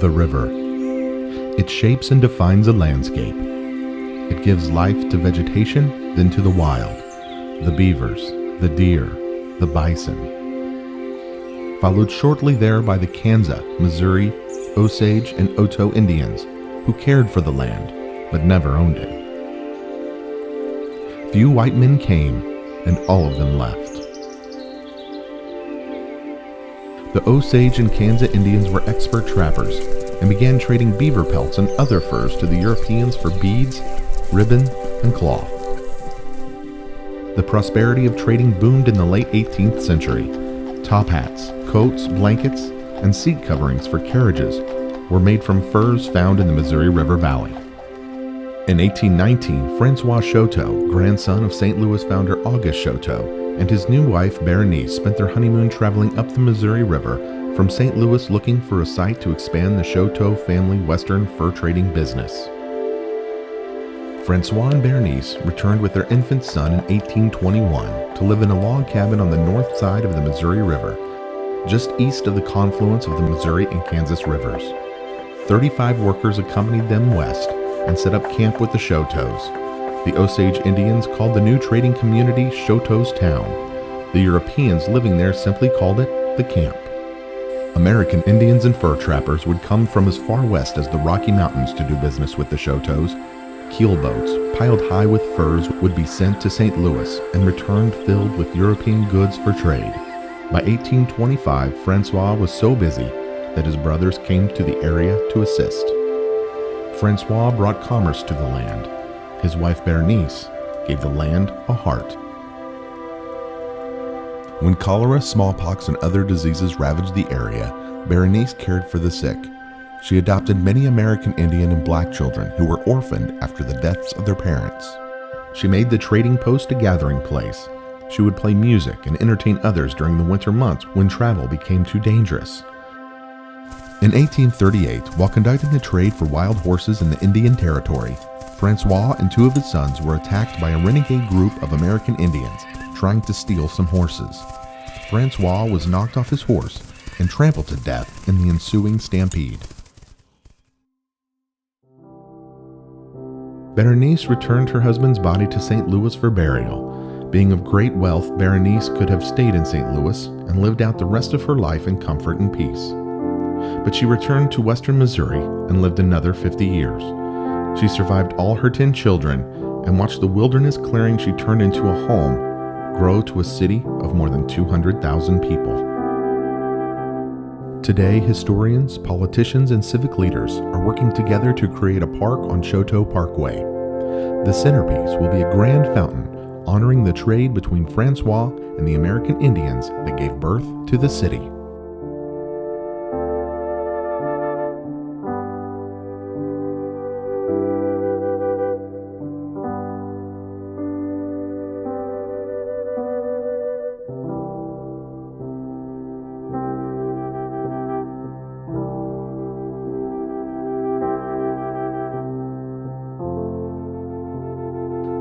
The river. It shapes and defines a landscape. It gives life to vegetation, then to the wild, the beavers, the deer, the bison. Followed shortly there by the Kanza, Missouri, Osage, and Oto Indians, who cared for the land, but never owned it. Few white men came, and all of them left. The Osage and Kanza Indians were expert trappers and began trading beaver pelts and other furs to the Europeans for beads, ribbon, and cloth. The prosperity of trading boomed in the late 18th century. Top hats, coats, blankets, and seat coverings for carriages were made from furs found in the Missouri River Valley. In 1819, Francois Chouteau, grandson of St. Louis founder Auguste Chouteau, and his new wife Berenice spent their honeymoon traveling up the Missouri River from St. Louis looking for a site to expand the Chouteau family western fur trading business. Francois and Berenice returned with their infant son in 1821 to live in a log cabin on the north side of the Missouri River, just east of the confluence of the Missouri and Kansas rivers. 35 workers accompanied them west and set up camp with the Chouteaus. The Osage Indians called the new trading community Chouteau's Town. The Europeans living there simply called it the camp. American Indians and fur trappers would come from as far west as the Rocky Mountains to do business with the Chouteaus. Keelboats, piled high with furs, would be sent to St. Louis and returned filled with European goods for trade. By 1825, Francois was so busy that his brothers came to the area to assist. Francois brought commerce to the land. His wife Berenice gave the land a heart. When cholera, smallpox, and other diseases ravaged the area, Berenice cared for the sick. She adopted many American Indian and black children who were orphaned after the deaths of their parents. She made the trading post a gathering place. She would play music and entertain others during the winter months when travel became too dangerous. In 1838, while conducting a trade for wild horses in the Indian Territory, Francois and two of his sons were attacked by a renegade group of American Indians trying to steal some horses. Francois was knocked off his horse and trampled to death in the ensuing stampede. Berenice returned her husband's body to St. Louis for burial. Being of great wealth, Berenice could have stayed in St. Louis and lived out the rest of her life in comfort and peace. But she returned to western Missouri and lived another 50 years. She survived all her 10 children and watched the wilderness clearing she turned into a home grow to a city of more than 200,000 people. Today, historians, politicians, and civic leaders are working together to create a park on Chouteau Parkway. The centerpiece will be a grand fountain honoring the trade between Francois and the American Indians that gave birth to the city.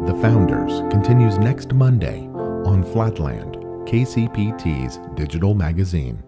The Founders continues next Monday on Flatland, KCPT's digital magazine.